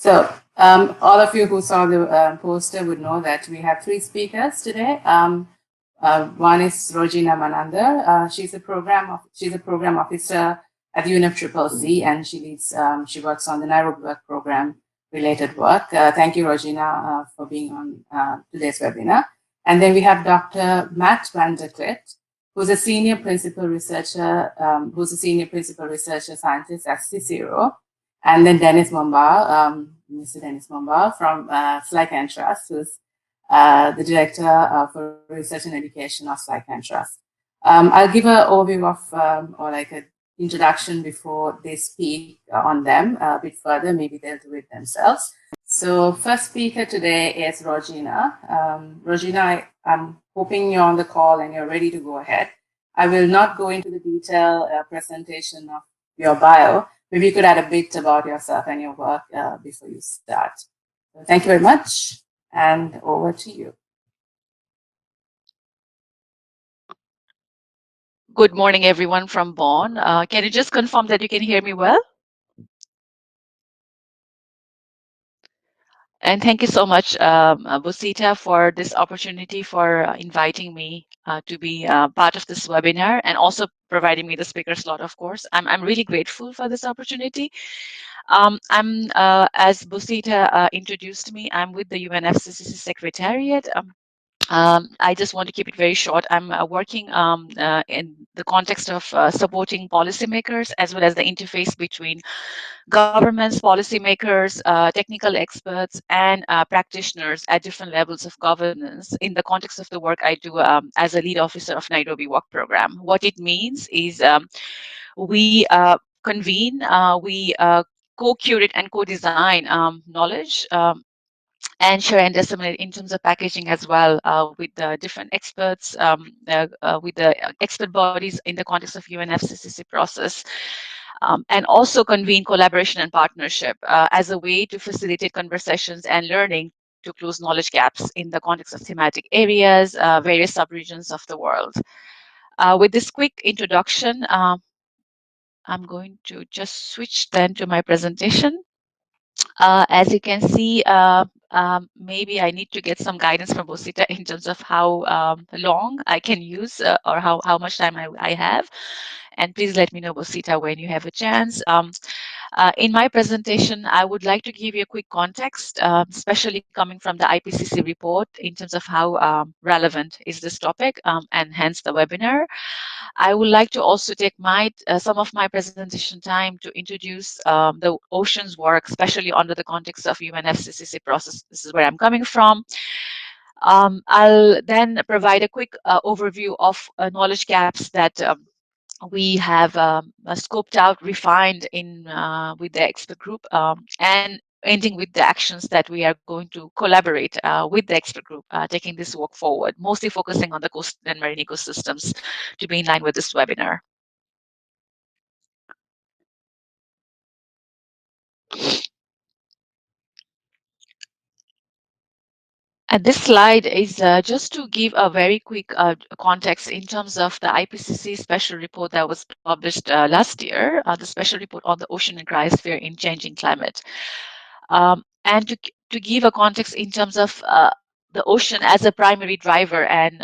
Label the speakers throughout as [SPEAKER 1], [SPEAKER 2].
[SPEAKER 1] So all of you who saw the poster would know that we have three speakers today. One is Rojina Manandhar. She's a program officer at the UNFCCC, and she works on the Nairobi work program related work. Thank you, Rojina, for being on today's webinar. And then we have Dr. Matt Vanderklift, who's a senior principal researcher scientist at CSIRO. And then Mr. Dennis Mombauer from SLYCAN Trust, who's the Director for Research and Education of SLYCAN Trust. I'll give an overview of, or like an introduction before they speak on them a bit further. Maybe they'll do it themselves. So first speaker today is Rojina. Rojina, I'm hoping you're on the call and you're ready to go ahead. I will not go into the detailed presentation of your bio. Maybe you could add a bit about yourself and your work before you start. So thank you very much, and over to you.
[SPEAKER 2] Good morning, everyone from Bonn. Can you just confirm that you can hear me well? And thank you so much, Vositha, for this opportunity for inviting me to be part of this webinar and also providing me the speaker slot, of course. I'm really grateful for this opportunity. As Vositha introduced me, I'm with the UNFCCC secretariat. I just want to keep it very short. I'm working in the context of supporting policymakers as well as the interface between governments, policymakers, technical experts, and practitioners at different levels of governance in the context of the work I do as a lead officer of Nairobi Work Program. What it means is we convene, we co-curate and co-design knowledge and share and disseminate in terms of packaging as well with the different experts, with the expert bodies in the context of UNFCCC process. And also convene collaboration and partnership as a way to facilitate conversations and learning to close knowledge gaps in the context of thematic areas, various subregions of the world. With this quick introduction, I'm going to just switch then to my presentation. As you can see, maybe I need to get some guidance from Vositha in terms of how long I can use or how much time I have. And please let me know, Vositha, when you have a chance. In my presentation, I would like to give you a quick context, especially coming from the IPCC report in terms of how relevant is this topic and hence the webinar. I would like to also take some of my presentation time to introduce the oceans work, especially under the context of UNFCCC process. This is where I'm coming from. I'll then provide a quick overview of knowledge gaps that we have scoped out, refined in with the expert group, and ending with the actions that we are going to collaborate with the expert group, taking this work forward, mostly focusing on the coast and marine ecosystems to be in line with this webinar. And this slide is just to give a very quick context in terms of the IPCC special report that was published last year, the special report on the ocean and cryosphere in changing climate. And to give a context in terms of the ocean as a primary driver and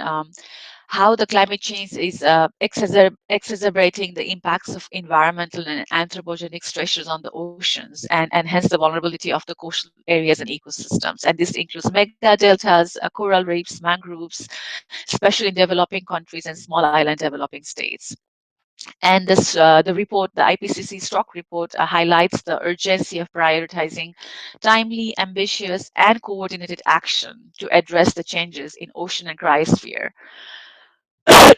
[SPEAKER 2] how the climate change is exacerbating the impacts of environmental and anthropogenic stressors on the oceans and hence the vulnerability of the coastal areas and ecosystems. And this includes mega deltas, coral reefs, mangroves, especially in developing countries and small island developing states. And this, the report, the IPCC stock report, highlights the urgency of prioritizing timely, ambitious, and coordinated action to address the changes in ocean and cryosphere.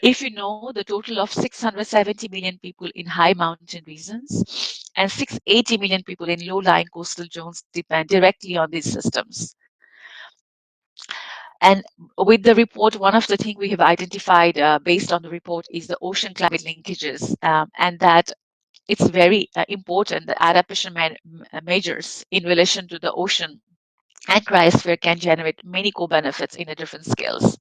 [SPEAKER 2] If you know, the total of 670 million people in high mountain regions and 680 million people in low-lying coastal zones depend directly on these systems. And with the report, one of the things we have identified based on the report is the ocean climate linkages, and that it's very important that adaptation measures in relation to the ocean and cryosphere can generate many co-benefits in the different scales.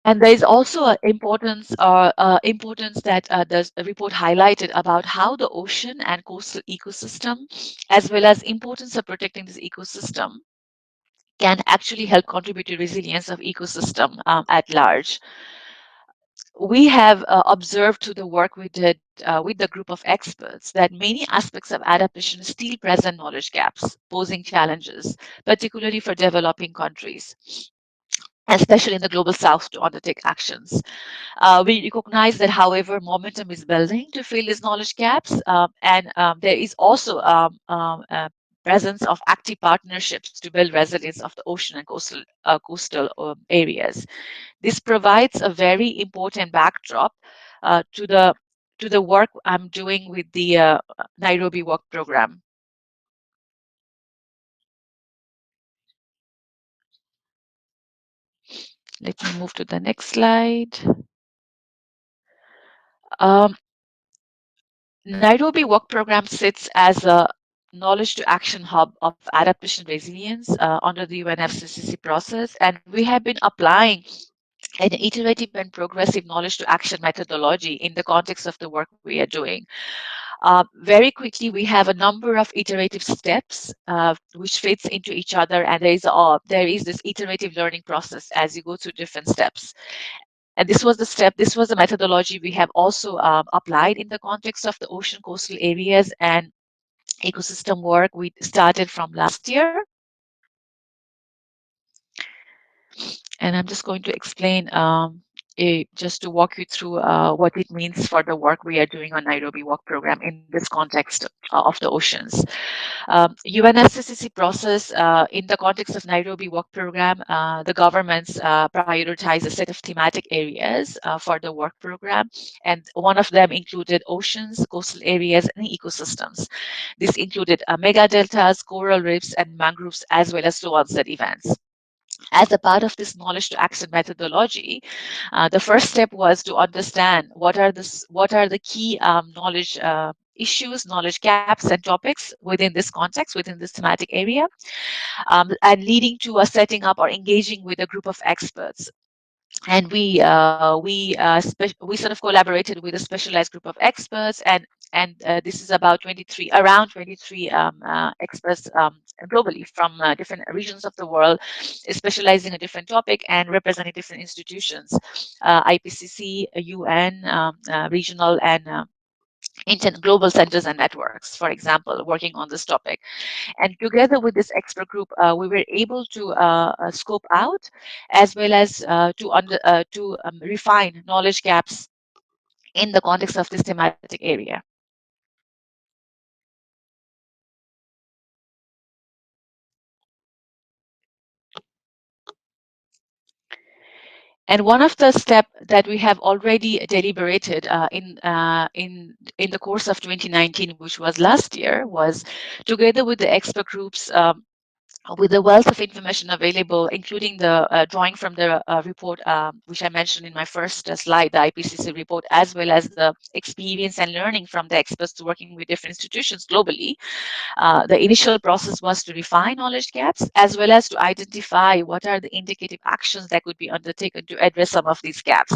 [SPEAKER 2] And there is also an importance that the report highlighted about how the ocean and coastal ecosystem, as well as importance of protecting this ecosystem, can actually help contribute to resilience of ecosystem at large. We have observed through the work we did with the group of experts that many aspects of adaptation still present knowledge gaps, posing challenges, particularly for developing countries, especially in the global south, to undertake actions. We recognize that, however, momentum is building to fill these knowledge gaps, and there is also presence of active partnerships to build resilience of the ocean and coastal areas. This provides a very important backdrop to the work I'm doing with the Nairobi Work Program. Let me move to the next slide. Um, Nairobi Work Program sits as a knowledge to action hub of adaptation resilience under the UNFCCC process, and we have been applying an iterative and progressive knowledge to action methodology in the context of the work we are doing. Very quickly, we have a number of iterative steps which fits into each other, and there is this iterative learning process as you go through different steps. And this was the methodology we have also applied in the context of the ocean coastal areas and ecosystem work we started from last year. And I'm just going to explain just to walk you through what it means for the work we are doing on Nairobi Work Program in this context of the oceans. UNFCCC process in the context of Nairobi Work Program, the governments prioritize a set of thematic areas for the work program, and one of them included oceans, coastal areas, and ecosystems. This included mega deltas, coral reefs, and mangroves, as well as low onset events. As a part of this knowledge to action methodology, the first step was to understand what are the key knowledge issues, knowledge gaps, and topics within this context, within this thematic area, and leading to a setting up or engaging with a group of experts. And we sort of collaborated with a specialized group of experts, and this is about 23 around 23 experts globally from different regions of the world, specializing in a different topic and representing different institutions, IPCC, UN, regional and global centers and networks, for example, working on this topic. And together with this expert group, we were able to scope out as well as to refine knowledge gaps in the context of this thematic area. And one of the steps that we have already deliberated in the course of 2019, which was last year, was together with the expert groups. With the wealth of information available, including the drawing from the report, which I mentioned in my first slide, the IPCC report, as well as the experience and learning from the experts working with different institutions globally, the initial process was to refine knowledge gaps, as well as to identify what are the indicative actions that could be undertaken to address some of these gaps.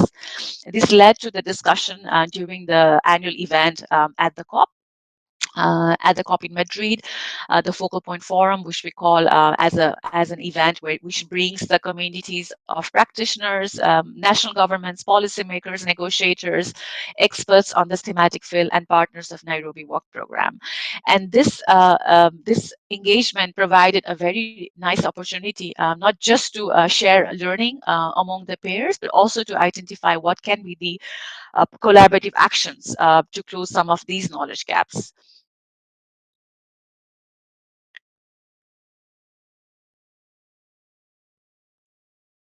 [SPEAKER 2] This led to the discussion during the annual event at the COP in Madrid, the Focal Point Forum, which we call as an event which brings the communities of practitioners, national governments, policymakers, negotiators, experts on this thematic field, and partners of Nairobi Work Program. And this engagement provided a very nice opportunity, not just to share learning among the peers, but also to identify what can be the collaborative actions to close some of these knowledge gaps.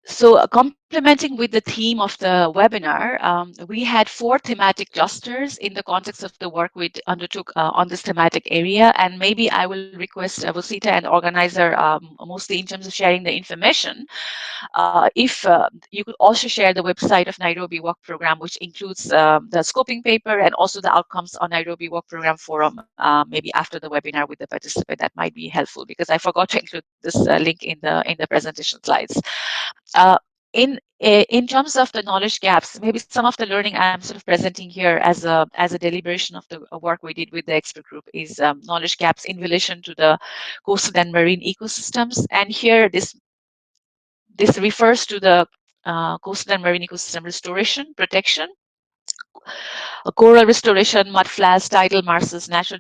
[SPEAKER 2] So complementing with the theme of the webinar, we had 4 thematic clusters in the context of the work we undertook on this thematic area. And maybe I will request Vositha and organizer, mostly in terms of sharing the information, if you could also share the website of Nairobi Work Program, which includes the scoping paper and also the outcomes on Nairobi Work Program forum, maybe after the webinar with the participant. That might be helpful, because I forgot to include this link in the presentation slides. in terms of the knowledge gaps, maybe some of the learning I'm sort of presenting here as a deliberation of the work we did with the expert group is knowledge gaps in relation to the coastal and marine ecosystems. And here this refers to the coastal and marine ecosystem restoration, protection, coral restoration, mudflats, tidal marshes, natural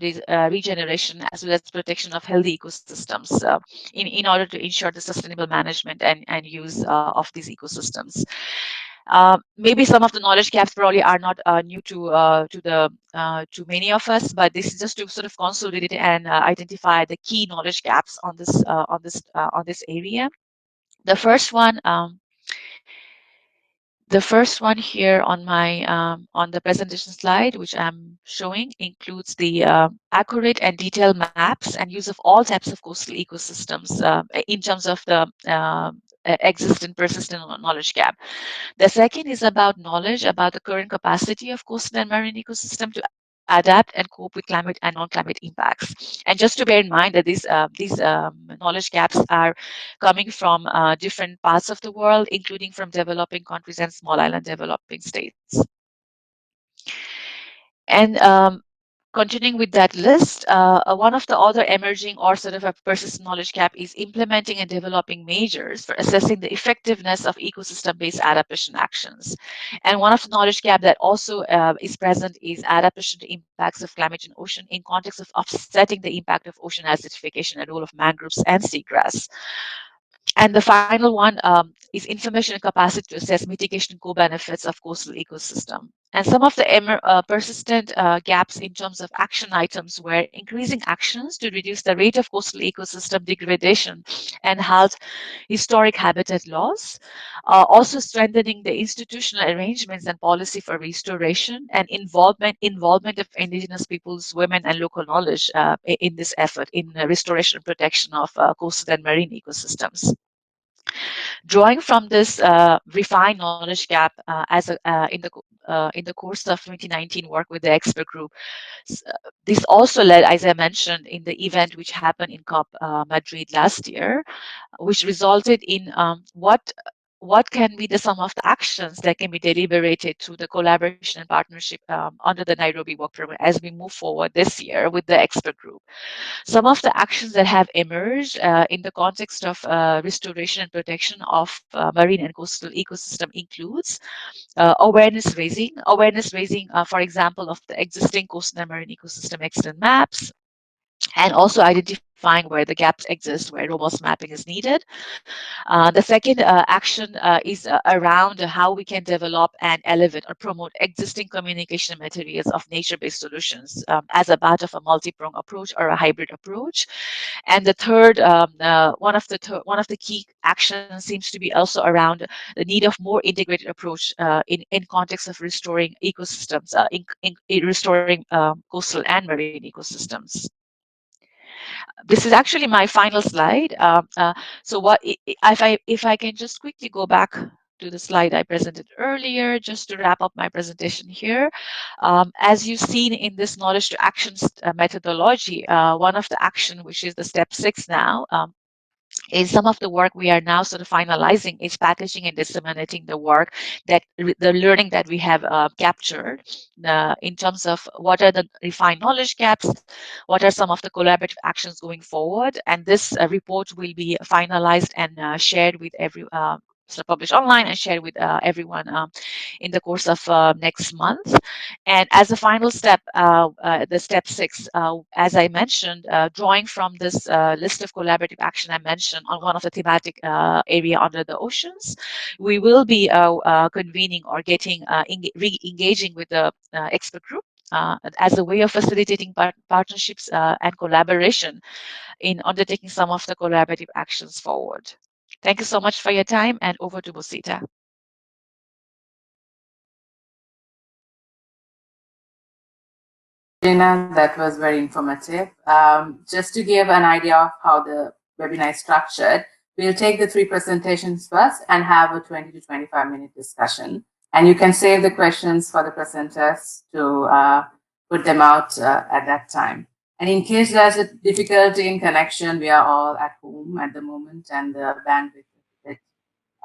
[SPEAKER 2] regeneration, as well as protection of healthy ecosystems in order to ensure the sustainable management and use of these ecosystems. Maybe some of the knowledge gaps probably are not new to many of us, but this is just to sort of consolidate and identify the key knowledge gaps on this area. The first one. The first one here on the presentation slide, which I'm showing, includes the accurate and detailed maps and use of all types of coastal ecosystems in terms of the existent persistent knowledge gap. The second is about knowledge about the current capacity of coastal and marine ecosystem to adapt and cope with climate and non-climate impacts. And just to bear in mind that these knowledge gaps are coming from different parts of the world, including from developing countries and small island developing states. And continuing with that list, one of the other emerging or sort of a persistent knowledge gap is implementing and developing measures for assessing the effectiveness of ecosystem-based adaptation actions. And one of the knowledge gap that also is present is adaptation to impacts of climate and ocean in context of offsetting the impact of ocean acidification and role of mangroves and seagrass. And the final one is information and capacity to assess mitigation co-benefits of coastal ecosystem. And some of the persistent gaps in terms of action items were increasing actions to reduce the rate of coastal ecosystem degradation and halt historic habitat loss, also strengthening the institutional arrangements and policy for restoration and involvement of indigenous peoples, women, and local knowledge in this effort in restoration and protection of coastal and marine ecosystems. Drawing from this refined knowledge gap in the course of 2019 work with the expert group, this also led, as I mentioned, in the event which happened in COP Madrid last year, which resulted in what can be the sum of the actions that can be deliberated through the collaboration and partnership under the Nairobi Work Program as we move forward this year with the expert group. Some of the actions that have emerged in the context of restoration and protection of marine and coastal ecosystem includes awareness raising, for example, of the existing coastal and marine ecosystem extent maps, and also identifying where the gaps exist, where robust mapping is needed. The second action is around how we can develop and elevate or promote existing communication materials of nature-based solutions as a part of a multi-pronged approach or a hybrid approach. And the third, one of the key actions seems to be also around the need of more integrated approach in context of restoring ecosystems, in restoring coastal and marine ecosystems. This is actually my final slide. So what if I can just quickly go back to the slide I presented earlier, just to wrap up my presentation here. As you've seen in this knowledge to actions methodology, one of the action, which is the step 6 now, is some of the work we are now sort of finalizing is packaging and disseminating the work that the learning that we have captured in terms of what are the refined knowledge gaps, what are some of the collaborative actions going forward, and this report will be finalized and shared with so published online and shared with everyone in the course of next month. And as a final step, the step 6, as I mentioned, drawing from this list of collaborative action I mentioned on one of the thematic area under the oceans, we will be convening or getting re-engaging with the expert group as a way of facilitating partnerships and collaboration in undertaking some of the collaborative actions forward. Thank you so much for your time, and over to Vositha.
[SPEAKER 1] Rojina, that was very informative. Just to give an idea of how the webinar is structured, we'll take the 3 presentations first and have a 20 to 25-minute discussion. And you can save the questions for the presenters to put them out at that time. And in case there's a difficulty in connection, we are all at home at the moment and the bandwidth is a bit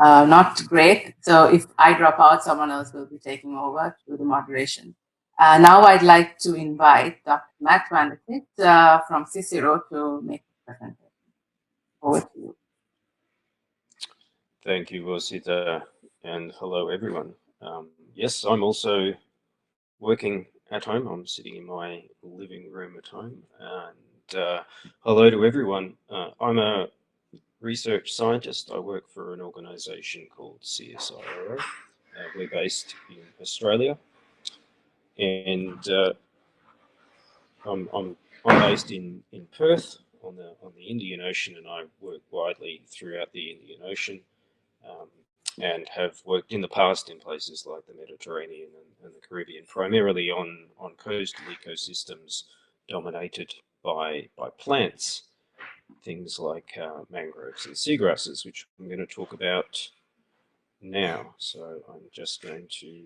[SPEAKER 1] not great. So if I drop out, someone else will be taking over to the moderation. Now I'd like to invite Dr. Matt Vanderklift from CSIRO to make the presentation. Over to you.
[SPEAKER 3] Thank you, Vositha, and hello, everyone. Yes, I'm also working at home. I'm sitting in my living room at home, and hello to everyone. I'm a research scientist. I work for an organisation called CSIRO. We're based in Australia, and I'm based in Perth on the Indian Ocean, and I work widely throughout the Indian Ocean. Um, and have worked in the past in places like the Mediterranean and the Caribbean, primarily on coastal ecosystems dominated by plants, things like mangroves and seagrasses, which I'm going to talk about now. So I'm just going to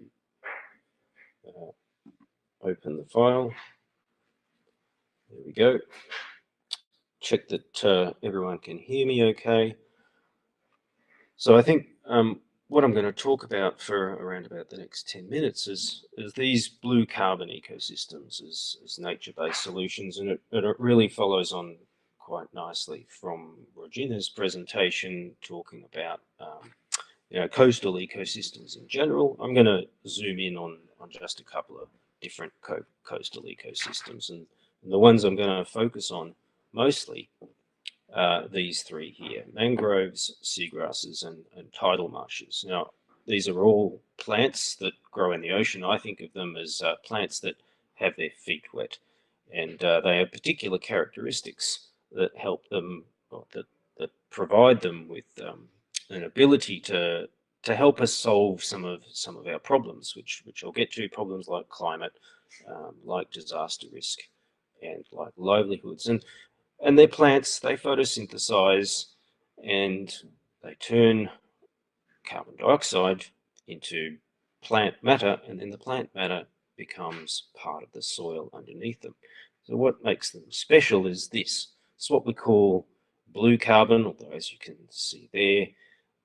[SPEAKER 3] open the file. There we go. Check that everyone can hear me okay. So I think what I'm going to talk about for around about the next 10 minutes is these blue carbon ecosystems as nature-based solutions, and it really follows on quite nicely from Rojina's presentation talking about coastal ecosystems in general. I'm going to zoom in on just a couple of different coastal ecosystems, and the ones I'm going to focus on mostly these three here: mangroves, seagrasses, and tidal marshes. Now, these are all plants that grow in the ocean. I think of them as plants that have their feet wet, and they have particular characteristics that help them, or that provide them with an ability to help us solve some of our problems, which I'll get to. Problems like climate, like disaster risk, and like livelihoods. And they're plants, they photosynthesize and they turn carbon dioxide into plant matter, and then the plant matter becomes part of the soil underneath them. So what makes them special is this. It's what we call blue carbon, although as you can see there,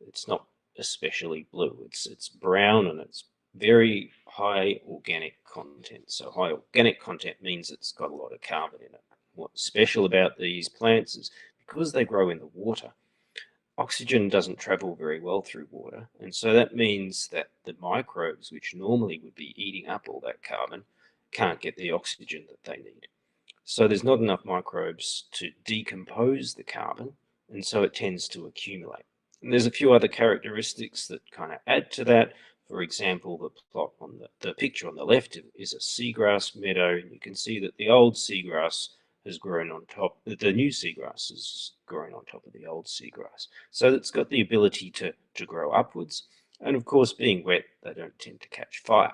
[SPEAKER 3] it's not especially blue. It's brown, and it's very high organic content. So high organic content means it's got a lot of carbon in it. What's special about these plants is because they grow in the water, oxygen doesn't travel very well through water, and so that means that the microbes, which normally would be eating up all that carbon, can't get the oxygen that they need. So there's not enough microbes to decompose the carbon, and so it tends to accumulate. And there's a few other characteristics that kind of add to that. For example, the plot on the picture on the left is a seagrass meadow, and you can see that the old seagrass has grown on top, the new seagrass has grown on top of the old seagrass. So it's got the ability to grow upwards, and of course, being wet, they don't tend to catch fire.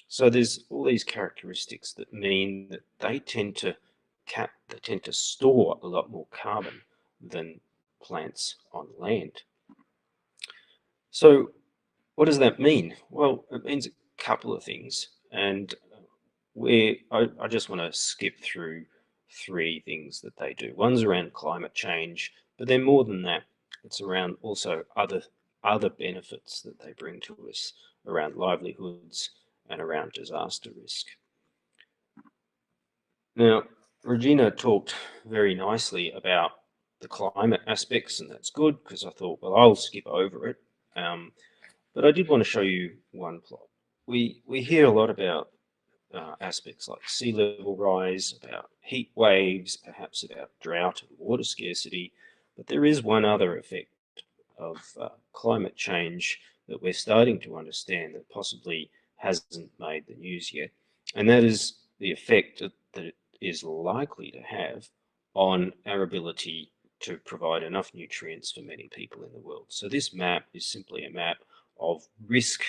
[SPEAKER 3] So there's all these characteristics that mean that they tend to store a lot more carbon than plants on land. So what does that mean? Well, it means a couple of things, and I just want to skip through three things that they do. One's around climate change, but then more than that, it's around also other benefits that they bring to us around livelihoods and around disaster risk. Now, Regina talked very nicely about the climate aspects, and that's good because I thought, well, I'll skip over it. But I did want to show you one plot. We hear a lot about aspects like sea level rise, about heat waves, perhaps about drought and water scarcity, but there is one other effect of climate change that we're starting to understand that possibly hasn't made the news yet, and that is the effect that it is likely to have on our ability to provide enough nutrients for many people in the world. So this map is simply a map of risk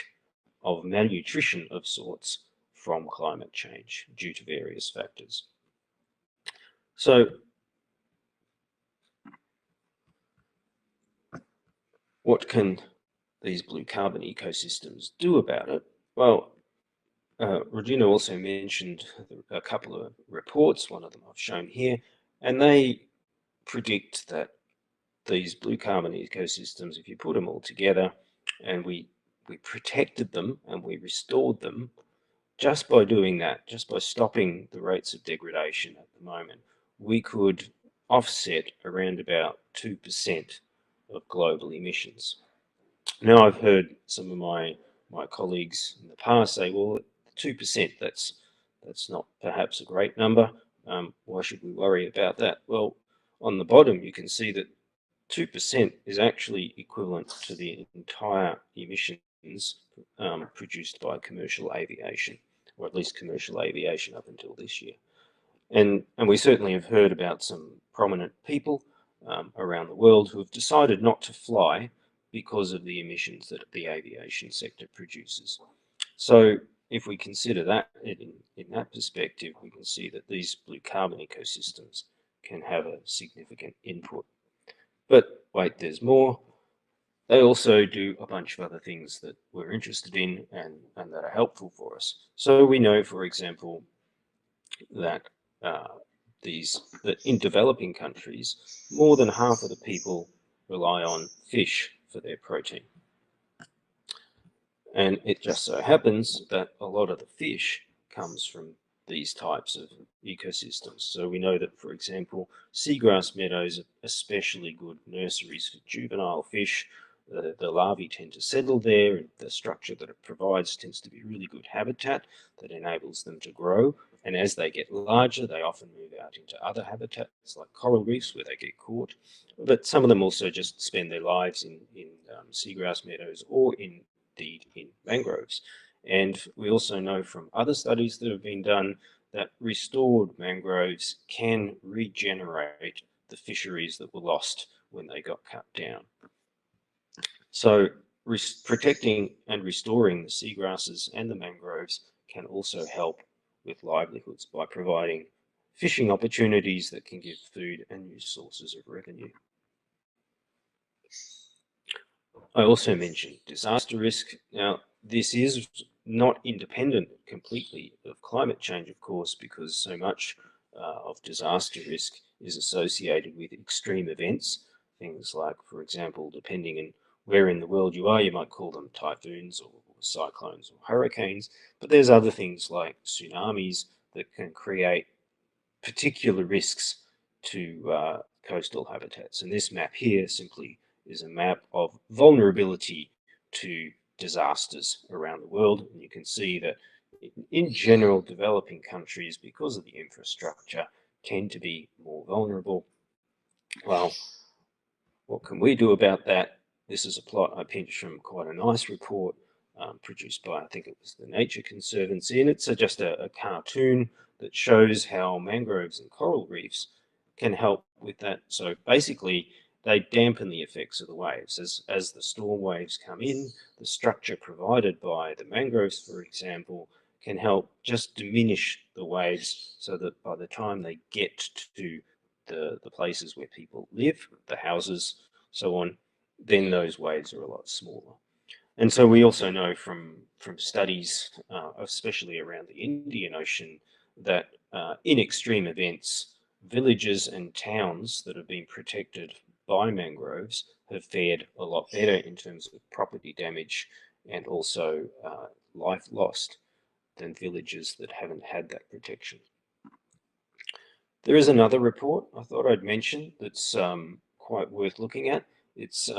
[SPEAKER 3] of malnutrition of sorts from climate change due to various factors. So what can these blue carbon ecosystems do about it? Well, Rojina also mentioned a couple of reports, one of them I've shown here, and they predict that these blue carbon ecosystems, if you put them all together, and we protected them and we restored them, just by doing that, just by stopping the rates of degradation at the moment, we could offset around about 2% of global emissions. Now, I've heard some of my colleagues in the past say, well, 2%, that's not perhaps a great number. Why should we worry about that? Well, on the bottom, you can see that 2% is actually equivalent to the entire emissions produced by commercial aviation, or at least commercial aviation up until this year. And we certainly have heard about some prominent people around the world who have decided not to fly because of the emissions that the aviation sector produces. So if we consider that in that perspective, we can see that these blue carbon ecosystems can have a significant input. But wait, there's more. They also do a bunch of other things that we're interested in and that are helpful for us. So we know, for example, that that in developing countries, more than half of the people rely on fish for their protein. And it just so happens that a lot of the fish comes from these types of ecosystems. So we know that, for example, seagrass meadows are especially good nurseries for juvenile fish. The larvae tend to settle there, and the structure that it provides tends to be really good habitat that enables them to grow. And as they get larger, they often move out into other habitats like coral reefs where they get caught. But some of them also just spend their lives in seagrass meadows or indeed in mangroves. And we also know from other studies that have been done that restored mangroves can regenerate the fisheries that were lost when they got cut down. So protecting and restoring the seagrasses and the mangroves can also help with livelihoods by providing fishing opportunities that can give food and new sources of revenue. I also mentioned disaster risk. Now, this is not independent completely of climate change, of course, because so much of disaster risk is associated with extreme events. Things like, for example, depending on where in the world you are, you might call them typhoons or cyclones or hurricanes. But there's other things like tsunamis that can create particular risks to coastal habitats. And this map here simply is a map of vulnerability to disasters around the world. And you can see that in general, developing countries, because of the infrastructure, tend to be more vulnerable. Well, what can we do about that? This is a plot I pinched from quite a nice report produced by, I think it was the Nature Conservancy, and it's just a cartoon that shows how mangroves and coral reefs can help with that. So basically, they dampen the effects of the waves. As the storm waves come in, the structure provided by the mangroves, for example, can help just diminish the waves so that by the time they get to the places where people live, the houses, so on, then those waves are a lot smaller. And so we also know from studies, especially around the Indian Ocean, that in extreme events, villages and towns that have been protected by mangroves have fared a lot better in terms of property damage and also life lost than villages that haven't had that protection. There is another report I thought I'd mention that's quite worth looking at. It's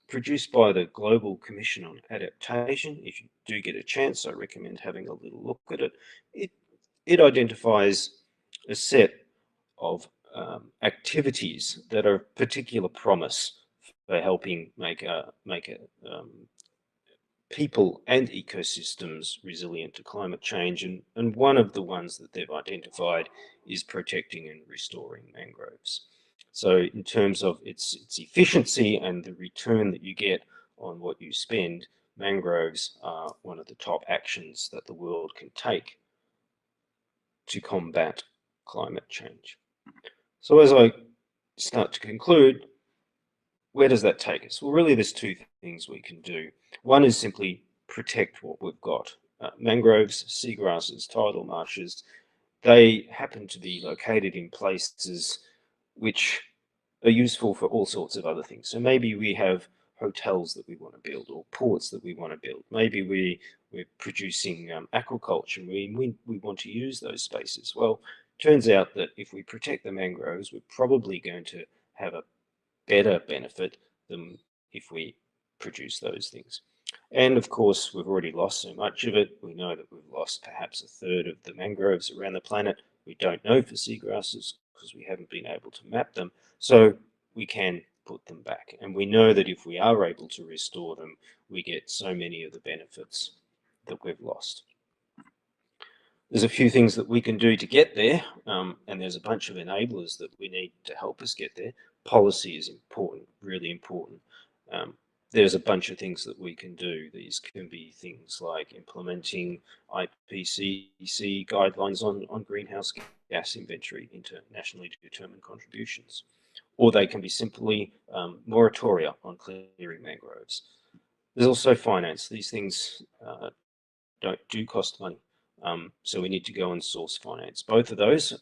[SPEAKER 3] produced by the Global Commission on Adaptation. If you do get a chance, I recommend having a little look at it. It identifies a set of activities that are of particular promise for helping make people and ecosystems resilient to climate change. And one of the ones that they've identified is protecting and restoring mangroves. So in terms of its efficiency and the return that you get on what you spend, mangroves are one of the top actions that the world can take to combat climate change. So as I start to conclude, where does that take us? Well, really, there's two things we can do. One is simply protect what we've got. Mangroves, seagrasses, tidal marshes, they happen to be located in places which are useful for all sorts of other things. So maybe we have hotels that we want to build or ports that we want to build. Maybe we're producing aquaculture and we want to use those spaces. Well, turns out that if we protect the mangroves, we're probably going to have a better benefit than if we produce those things. And of course, we've already lost so much of it. We know that we've lost perhaps a third of the mangroves around the planet. We don't know for seagrasses because we haven't been able to map them. So we can put them back. And we know that if we are able to restore them, we get so many of the benefits that we've lost. There's a few things that we can do to get there, and there's a bunch of enablers that we need to help us get there. Policy is important, really important. There's a bunch of things that we can do. These can be things like implementing IPCC guidelines on greenhouse gas inventory into nationally determined contributions, or they can be simply moratoria on clearing mangroves. There's also finance. These things do cost money. So we need to go and source finance. Both of those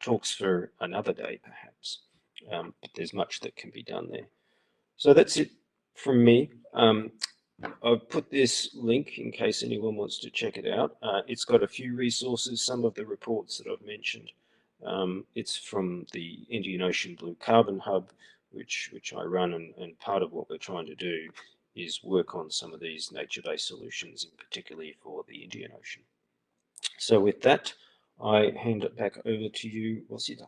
[SPEAKER 3] talks for another day, perhaps. But there's much that can be done there. So that's it from me. I've put this link in case anyone wants to check it out. It's got a few resources, some of the reports that I've mentioned. It's from the Indian Ocean Blue Carbon Hub, which I run, and part of what we're trying to do is work on some of these nature-based solutions, in particularly for the Indian Ocean. So with that, I hand it back over to you, Vositha.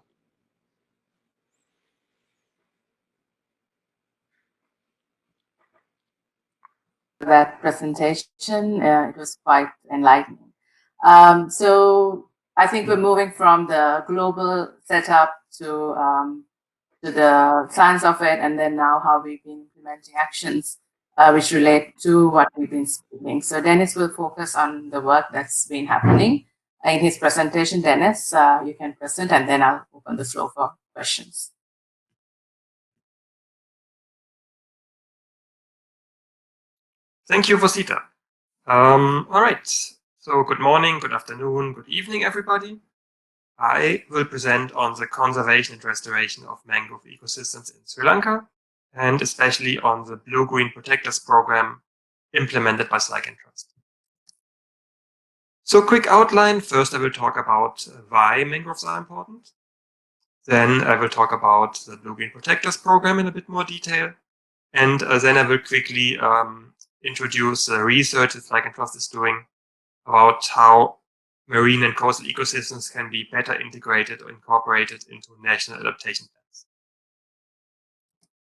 [SPEAKER 1] That presentation, it was quite enlightening. So I think we're moving from the global setup to the science of it, and then now how we've been implementing actions which relate to what we've been speaking. So Dennis will focus on the work that's been happening. In his presentation, Dennis, you can present, and then I'll open the floor for questions.
[SPEAKER 4] Thank you, Vositha. All right. So good morning, good afternoon, good evening, everybody. I will present on the conservation and restoration of mangrove ecosystems in Sri Lanka, and especially on the Blue-Green Protectors program implemented by SLYCAN Trust. So quick outline. First, I will talk about why mangroves are important. Then I will talk about the Blue-Green Protectors program in a bit more detail. And then I will quickly introduce the research that SLYCAN Trust is doing about how marine and coastal ecosystems can be better integrated or incorporated into national adaptation plans.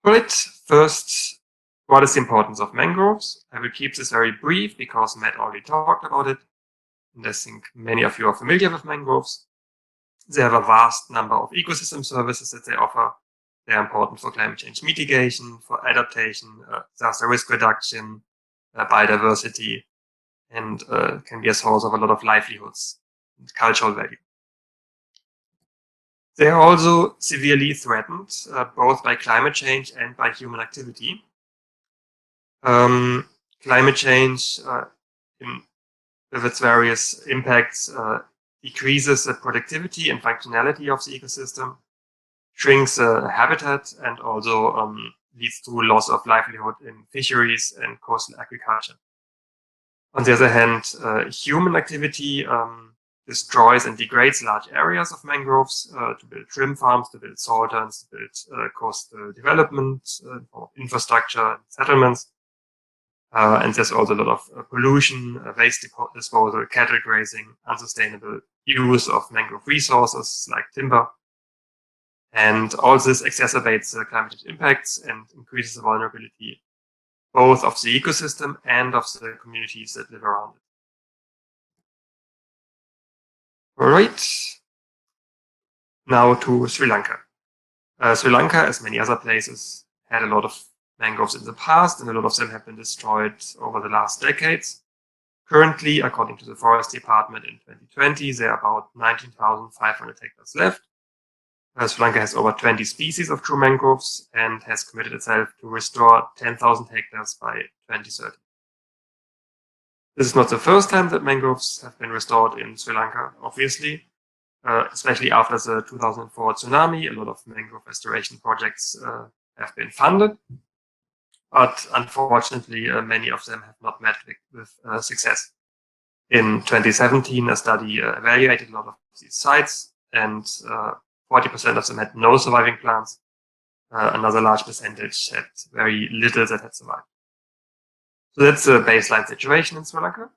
[SPEAKER 4] All right, first, what is the importance of mangroves? I will keep this very brief because Matt already talked about it. And I think many of you are familiar with mangroves. They have a vast number of ecosystem services that they offer. They're important for climate change mitigation, for adaptation, disaster risk reduction, biodiversity, and can be a source of a lot of livelihoods and cultural value. They are also severely threatened, both by climate change and by human activity. Climate change, with its various impacts, decreases the productivity and functionality of the ecosystem, shrinks the habitat, and also leads to loss of livelihood in fisheries and coastal agriculture. On the other hand, human activity destroys and degrades large areas of mangroves to build shrimp farms, to build salterns, to build coastal development, infrastructure, settlements. And there's also a lot of pollution, waste disposal, cattle grazing, unsustainable use of mangrove resources like timber. And all this exacerbates the climate change impacts and increases the vulnerability both of the ecosystem and of the communities that live around it. All right. Now to Sri Lanka. Sri Lanka, as many other places, had a lot of mangroves in the past, and a lot of them have been destroyed over the last decades. Currently, according to the Forest Department in 2020, there are about 19,500 hectares left. Sri Lanka has over 20 species of true mangroves and has committed itself to restore 10,000 hectares by 2030. This is not the first time that mangroves have been restored in Sri Lanka, obviously. Especially after the 2004 tsunami, a lot of mangrove restoration projects have been funded. but unfortunately, many of them have not met with success. In 2017, a study evaluated a lot of these sites, and 40% of them had no surviving plants. Another large percentage had very little that had survived. So that's the baseline situation in Sri Lanka.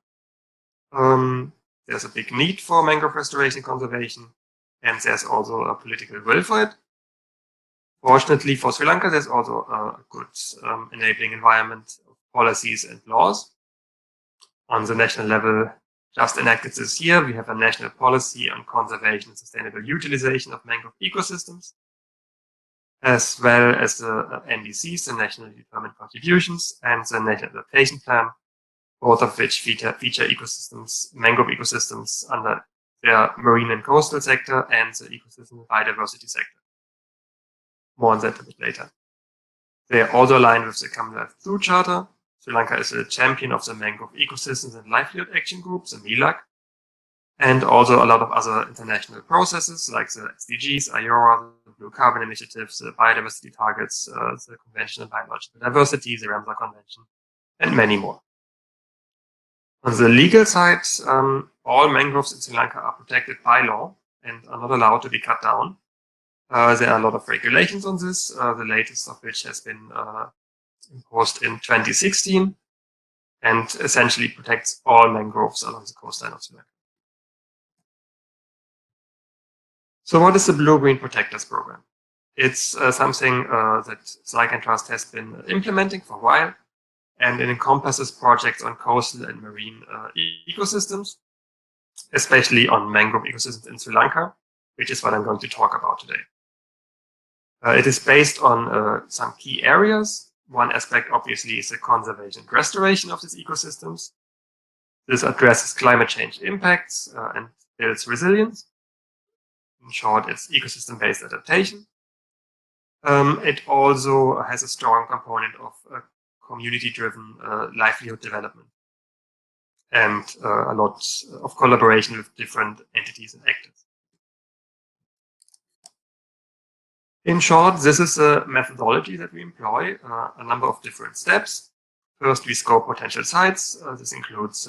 [SPEAKER 4] There's a big need for mangrove restoration and conservation, and there's also a political will for it. Fortunately for Sri Lanka, there's also a good enabling environment of policies and laws. On the national level, just enacted this year, we have a national policy on conservation and sustainable utilization of mangrove ecosystems, as well as the NDCs, the Nationally Determined Contributions, and the National Adaptation Plan, both of which feature ecosystems, mangrove ecosystems under their marine and coastal sector and the ecosystem biodiversity sector. More on that a bit later. They are also aligned with the Commonwealth II Charter. Sri Lanka is a champion of the Mangrove Ecosystems and Livelihood Action Group, the MILAG, and also a lot of other international processes like the SDGs, IORA, the Blue Carbon Initiative, the biodiversity targets, the Convention on Biological Diversity, the Ramsar Convention, and many more. On the legal side, all mangroves in Sri Lanka are protected by law and are not allowed to be cut down. There are a lot of regulations on this, the latest of which has been imposed in 2016 and essentially protects all mangroves along the coastline of Sri Lanka. So what is the Blue-Green Protectors Program? It's something that SLYCAN Trust has been implementing for a while, and it encompasses projects on coastal and marine ecosystems, especially on mangrove ecosystems in Sri Lanka, which is what I'm going to talk about today. It is based on some key areas. One aspect, obviously, is the conservation and restoration of these ecosystems. This addresses climate change impacts and builds resilience. In short, it's ecosystem-based adaptation. It also has a strong component of community-driven livelihood development and a lot of collaboration with different entities and actors. In short, this is a methodology that we employ, a number of different steps. First, we scope potential sites. This includes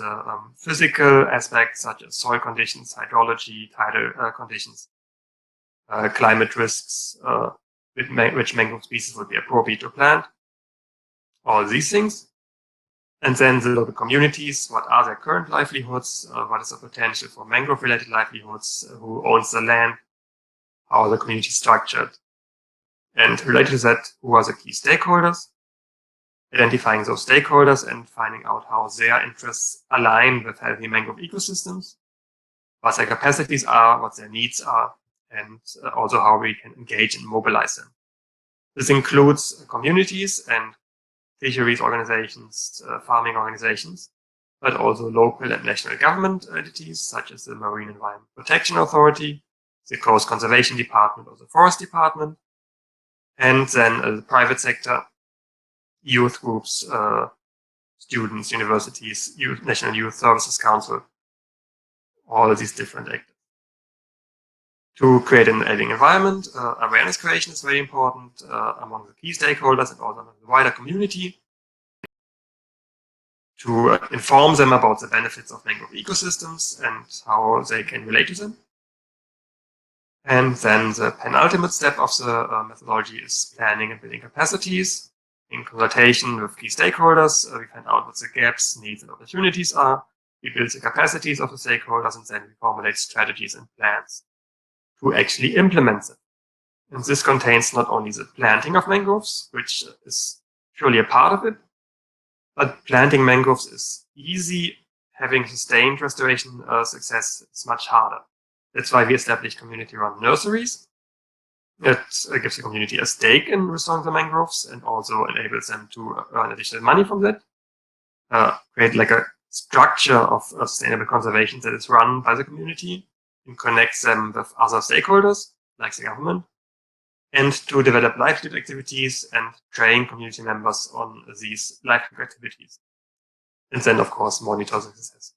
[SPEAKER 4] physical aspects such as soil conditions, hydrology, tidal conditions, climate risks, which mangrove species would be appropriate to plant, all these things. And then the local communities, what are their current livelihoods, what is the potential for mangrove-related livelihoods, who owns the land, how are the communities structured, and related to that, who are the key stakeholders, identifying those stakeholders and finding out how their interests align with healthy mangrove ecosystems, what their capacities are, what their needs are, and also how we can engage and mobilize them. This includes communities and fisheries organizations, farming organizations, but also local and national government entities such as the Marine Environment Protection Authority, the Coast Conservation Department or the Forest Department, and then the private sector, youth groups, students, universities, National Youth Services Council, all of these different actors. To create an enabling environment, awareness creation is very important among the key stakeholders and also among the wider community, to inform them about the benefits of mangrove ecosystems and how they can relate to them. And then the penultimate step of the methodology is planning and building capacities. In consultation with key stakeholders, we find out what the gaps, needs, and opportunities are. We build the capacities of the stakeholders, and then we formulate strategies and plans to actually implement them. And this contains not only the planting of mangroves, which is surely a part of it, but planting mangroves is easy. Having sustained restoration success is much harder. That's why we established community-run nurseries. It gives the community a stake in restoring the mangroves and also enables them to earn additional money from that. Create like a structure of sustainable conservation that is run by the community and connects them with other stakeholders, like the government, and to develop livelihood activities and train community members on these livelihood activities. And then, of course, monitor the success.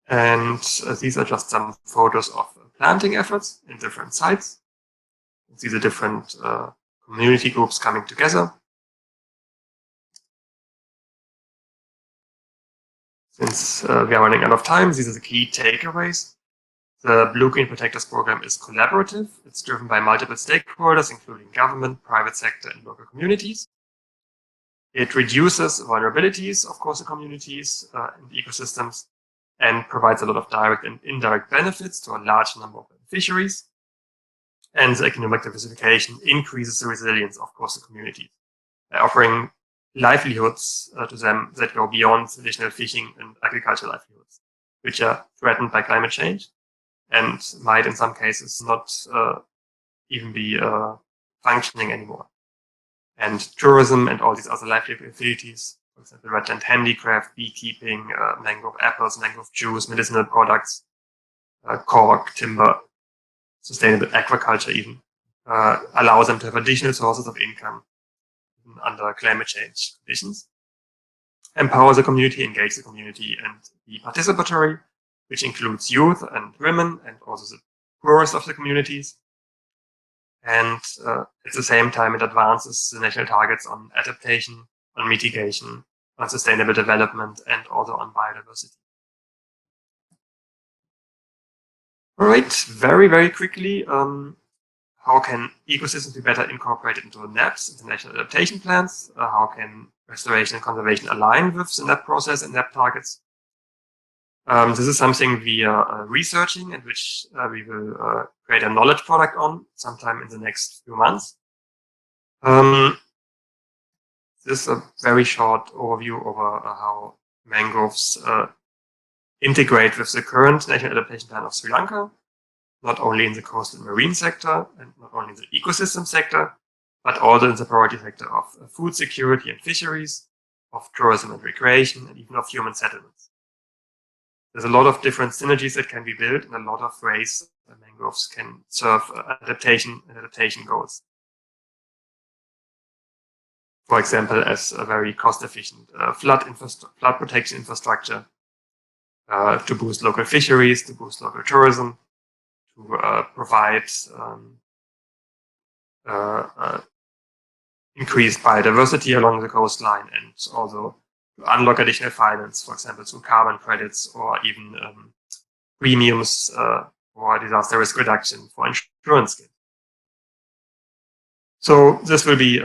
[SPEAKER 4] And these are just some photos of planting efforts in different sites. You see the different community groups coming together. Since we are running out of time, these are the key takeaways. The Blue-Green Protectors program is collaborative. It's driven by multiple stakeholders, including government, private sector, and local communities. It reduces vulnerabilities of coastal communities and ecosystems and provides a lot of direct and indirect benefits to a large number of beneficiaries. And the economic diversification increases the resilience of coastal communities by offering livelihoods to them that go beyond traditional fishing and agricultural livelihoods, which are threatened by climate change and might in some cases not even be functioning anymore. And tourism and all these other livelihood activities, for example, redland handicraft, beekeeping, mangrove apples, mangrove juice, medicinal products, cork, timber, sustainable aquaculture even, allow them to have additional sources of income under climate change conditions, empower the community, engage the community, and be participatory, which includes youth and women and also the poorest of the communities. And at the same time, it advances the national targets on adaptation, on mitigation, on sustainable development, and also on biodiversity. All right, very, very quickly, how can ecosystems be better incorporated into the NAPs, international adaptation plans? How can restoration and conservation align with the NAP process and NAP targets? This is something we are researching and which we will create a knowledge product on sometime in the next few months. This is a very short overview over how mangroves integrate with the current national adaptation plan of Sri Lanka, not only in the coastal and marine sector and not only in the ecosystem sector, but also in the priority sector of food security and fisheries, of tourism and recreation, and even of human settlements. There's a lot of different synergies that can be built and a lot of ways that mangroves can serve adaptation and adaptation goals. For example, as a very cost-efficient flood protection infrastructure, to boost local fisheries, to boost local tourism, to provide increased biodiversity along the coastline, and also to unlock additional finance, for example, through carbon credits or even premiums for disaster risk reduction for insurance schemes. So this will be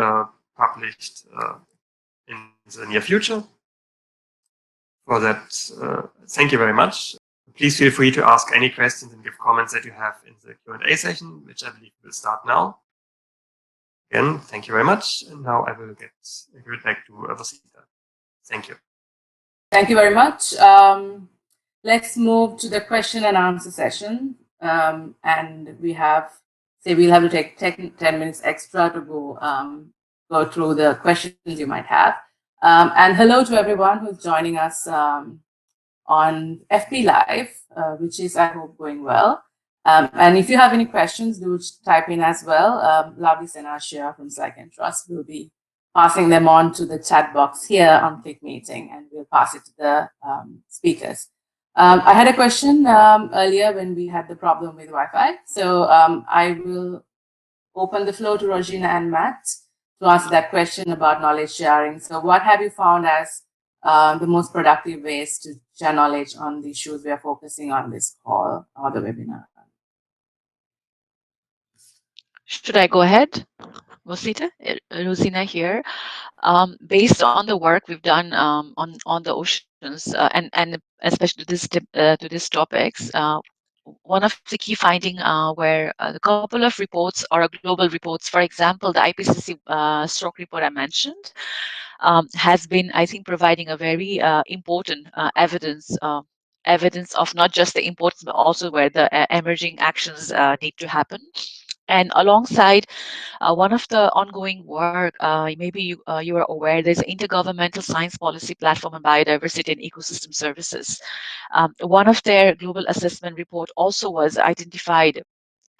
[SPEAKER 4] published in the near future. For that, thank you very much. Please feel free to ask any questions and give comments that you have in the Q&A session, which I believe will start now. Again, thank you very much. And now I will give it back to Vositha. Thank you.
[SPEAKER 1] Thank you very much. Let's move to the question and answer session. And we'll have to take 10 minutes extra to go through the questions you might have. And hello to everyone who's joining us on FB Live, which is, I hope, going well. And if you have any questions, do type in as well. Lovely Senashia from SLYCAN Trust will be passing them on to the chat box here on Click Meeting, and we'll pass it to the speakers. I had a question earlier when we had the problem with Wi-Fi. So I will open the floor to Rojina and Matt to answer that question about knowledge sharing. So what have you found as the most productive ways to share knowledge on the issues we are focusing on this call or the webinar?
[SPEAKER 2] Should I go ahead? Vositha, Rojina here. Based on the work we've done on the oceans and especially to these topics, one of the key findings were a couple of reports or global reports, for example, the IPCC stroke report I mentioned, has been, I think, providing a very important evidence of not just the importance, but also where the emerging actions need to happen. And alongside one of the ongoing work, maybe you are aware, there's an intergovernmental science policy platform on biodiversity and ecosystem services. One of their global assessment report also was identified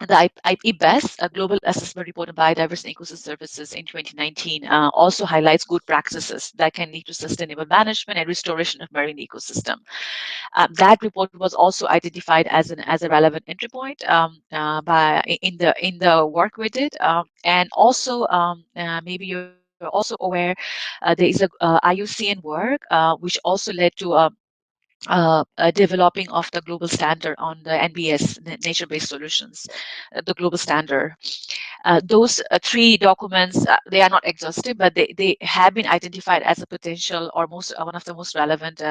[SPEAKER 2] the IPBES, a Global Assessment Report on Biodiversity and Ecosystem Services in 2019, also highlights good practices that can lead to sustainable management and restoration of marine ecosystem. That report was also identified as a relevant entry point in the work we did, and also maybe you're also aware there is a IUCN work which also led to a developing of the global standard on the NBS, nature-based solutions, the global standard. Those three documents, they are not exhaustive, but they have been identified as a potential or one of the most relevant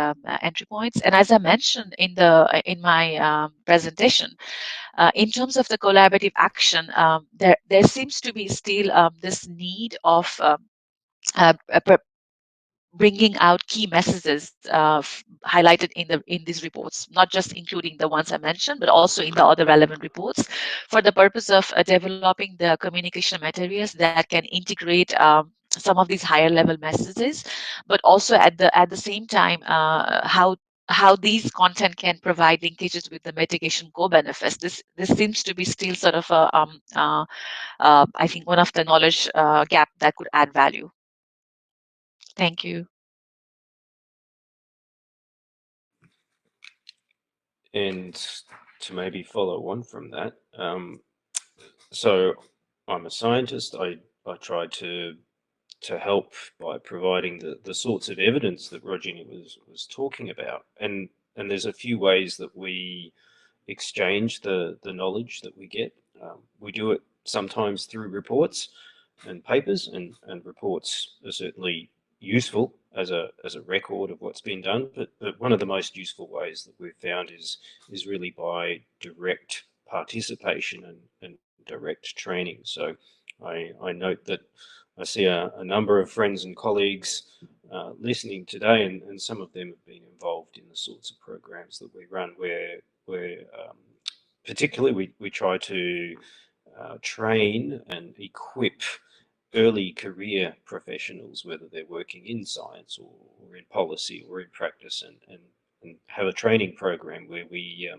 [SPEAKER 2] entry points. And as I mentioned in my presentation, in terms of the collaborative action, there seems to be still this need of uh, bringing out key messages highlighted in these reports, not just including the ones I mentioned, but also in the other relevant reports, for the purpose of developing the communication materials that can integrate some of these higher level messages, but also at the same time how these content can provide linkages with the mitigation co-benefits. This seems to be still sort of I think one of the knowledge gap that could add value. Thank you.
[SPEAKER 3] And to maybe follow on from that, so I'm a scientist. I try to help by providing the sorts of evidence that Rojina was talking about, and there's a few ways that we exchange the knowledge that we get. We do it sometimes through reports and papers, and reports are certainly useful as a record of what's been done. But one of the most useful ways that we've found is really by direct participation and direct training. So I note that I see a number of friends and colleagues listening today, and some of them have been involved in the sorts of programs that we run where particularly we try to train and equip early career professionals, whether they're working in science or in policy or in practice, and have a training program where we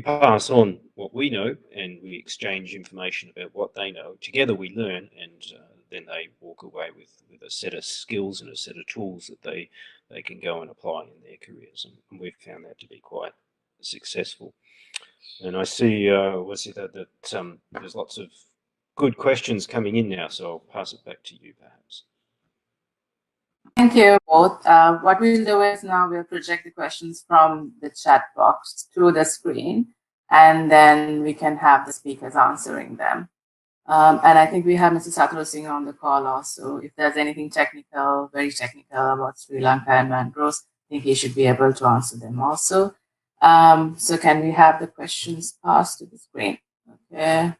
[SPEAKER 3] pass on what we know and we exchange information about what they know. Together we learn, and then they walk away with a set of skills and a set of tools that they can go and apply in their careers. And we've found that to be quite successful. And I see, Vositha, that there's lots of good questions coming in now, so I'll pass it back to you, perhaps.
[SPEAKER 1] Thank you both. What we'll do is now we'll project the questions from the chat box to the screen, and then we can have the speakers answering them. And I think we have Mr. Satoru Singh on the call also. If there's anything technical, very technical about Sri Lanka and mangroves, I think he should be able to answer them also. So can we have the questions passed to the screen? Okay.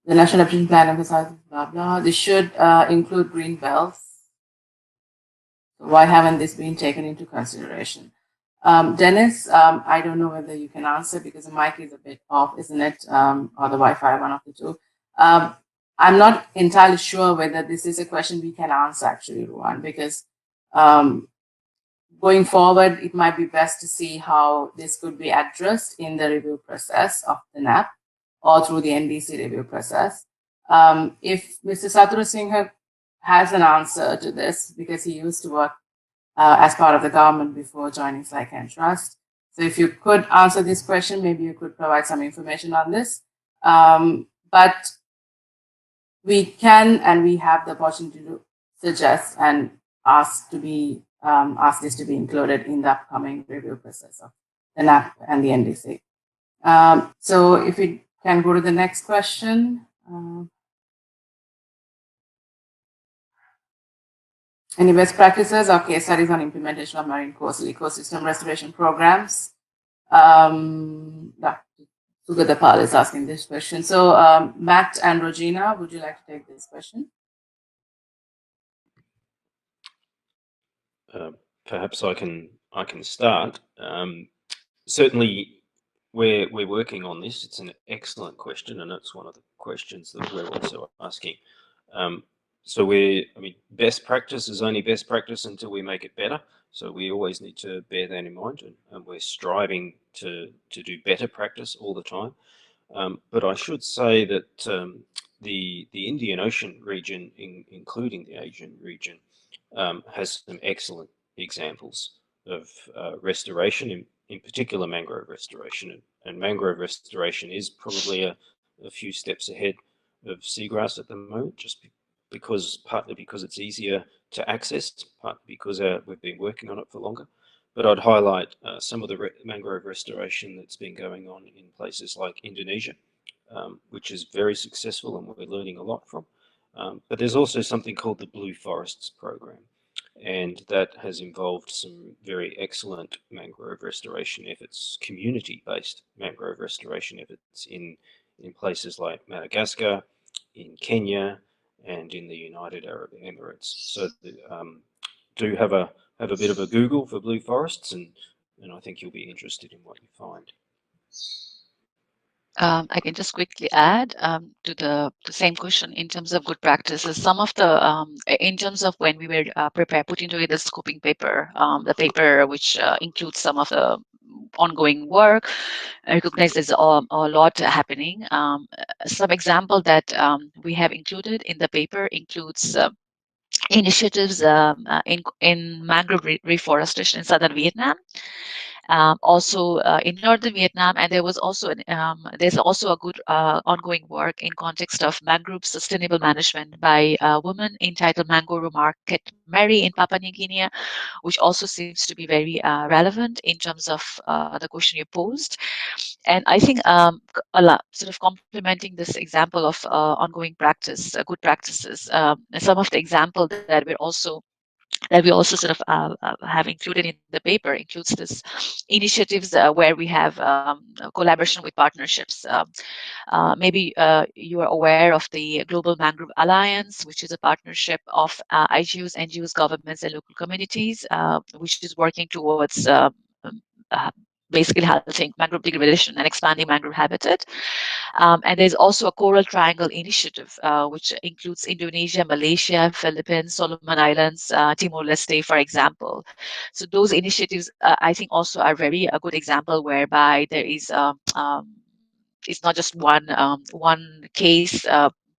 [SPEAKER 1] The National Adaptation Plan emphasizes blah, blah. This should include green belts. Why haven't this been taken into consideration? Dennis, I don't know whether you can answer because the mic is a bit off, isn't it? Or the Wi-Fi, one of the two. I'm not entirely sure whether this is a question we can answer actually, Ruan, because going forward, it might be best to see how this could be addressed in the review process of the NAP or through the NDC review process. If Mr. Satoru Singh has an answer to this, because he used to work as part of the government before joining SLYCAN Trust. So if you could answer this question, maybe you could provide some information on this. But we can, and we have the opportunity to suggest and ask this to be included in the upcoming review process of the NAP and the NDC. So if we can go to the next question. Any best practices or case studies on implementation of marine coastal ecosystem restoration programs? Sugadapal is asking this question. So Matt and Rojina, would you like to take this question?
[SPEAKER 3] Perhaps I can start. Certainly, we're working on this. It's an excellent question, and it's one of the questions that we're also asking. So best practice is only best practice until we make it better. So we always need to bear that in mind, and we're striving to do better practice all the time. But I should say that the Indian Ocean region, including the Asian region, has some excellent examples of restoration, in particular mangrove restoration. And mangrove restoration is probably a few steps ahead of seagrass at the moment, just partly because it's easier to access, partly because we've been working on it for longer. But I'd highlight some of the mangrove restoration that's been going on in places like Indonesia, which is very successful and we're learning a lot from. But there's also something called the Blue Forests Program, and that has involved some very excellent mangrove restoration efforts, community-based mangrove restoration efforts in places like Madagascar, in Kenya, and in the United Arab Emirates. So do have a bit of a Google for blue forests, and I think you'll be interested in what you find.
[SPEAKER 2] I can just quickly add to the same question in terms of good practices. Some of the, in terms of when we were putting together the scoping paper, the paper which includes some of the ongoing work, I recognize there's a lot happening. Some example that we have included in the paper includes initiatives in mangrove reforestation in southern Vietnam. Also in northern Vietnam, and there was also there's also a good ongoing work in context of mangrove sustainable management by a woman entitled Mangoro Market Mary in Papua New Guinea, which also seems to be very relevant in terms of the question you posed. And I think a lot, sort of complementing this example of ongoing practice, good practices. Some of the example that we also sort of have included in the paper includes this initiatives where we have collaboration with partnerships. Maybe you are aware of the Global Mangrove Alliance, which is a partnership of IGOs, NGOs, governments, and local communities, which is working towards uh, basically halting mangrove degradation and expanding mangrove habitat. And there's also a Coral Triangle initiative, which includes Indonesia, Malaysia, Philippines, Solomon Islands, Timor-Leste, for example. So those initiatives, I think, also are very a good example whereby there is it's not just one case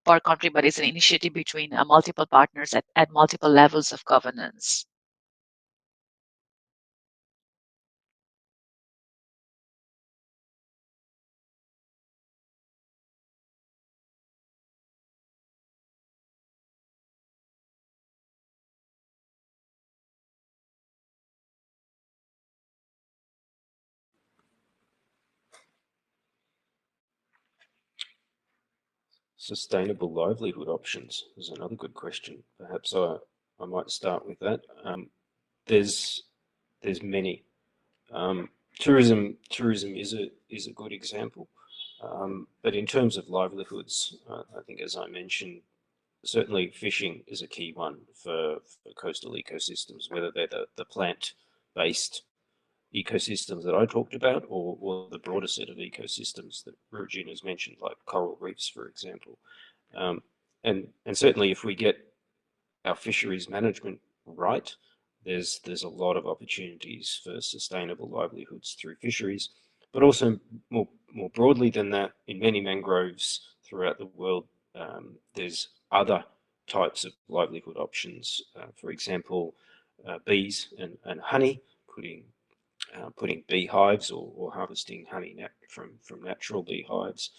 [SPEAKER 2] per country, but it's an initiative between multiple partners at multiple levels of governance.
[SPEAKER 3] Sustainable livelihood options is another good question. Perhaps I might start with that. There's many. Tourism is a good example, but in terms of livelihoods, I think, as I mentioned, certainly fishing is a key one for coastal ecosystems, whether they're the plant-based ecosystems that I talked about, or the broader set of ecosystems that Rojina's mentioned, like coral reefs, for example. And certainly, if we get our fisheries management right, there's a lot of opportunities for sustainable livelihoods through fisheries, but also more broadly than that, in many mangroves throughout the world, there's other types of livelihood options. For example, bees and honey, putting beehives or harvesting honey from natural beehives,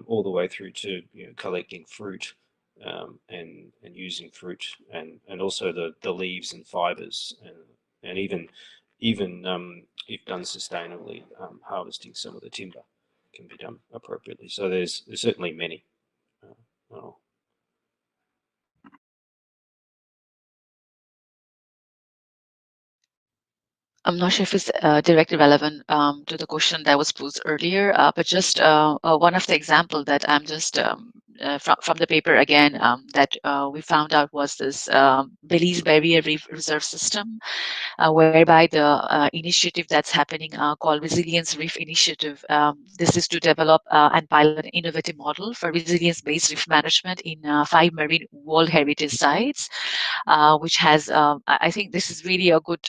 [SPEAKER 3] all the way through to collecting fruit and using fruit and also the leaves and fibers and even if done sustainably, harvesting some of the timber can be done appropriately. So there's certainly many. Well,
[SPEAKER 2] I'm not sure if it's directly relevant to the question that was posed earlier, but just one of the example that I'm just from the paper again that we found out was this Belize Barrier Reef Reserve System, whereby the initiative that's happening called Resilience Reef Initiative. This is to develop and pilot an innovative model for resilience-based reef management in 5 marine World Heritage sites, which has, I think this is really a good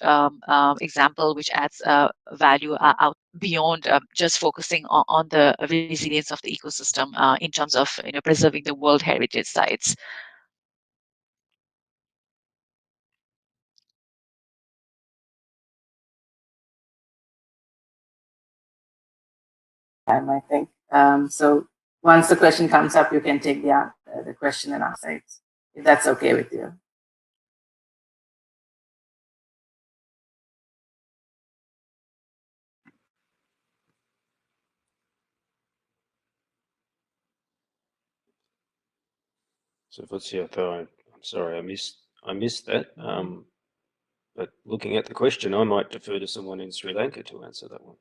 [SPEAKER 2] example which adds value out beyond just focusing on the resilience of the ecosystem in terms of preserving the World Heritage sites.
[SPEAKER 1] I think. So once the question comes up, you can take the question and answer it, if that's okay with you.
[SPEAKER 3] So Vositha, I'm sorry, I missed that. But looking at the question, I might defer to someone in Sri Lanka to answer that one.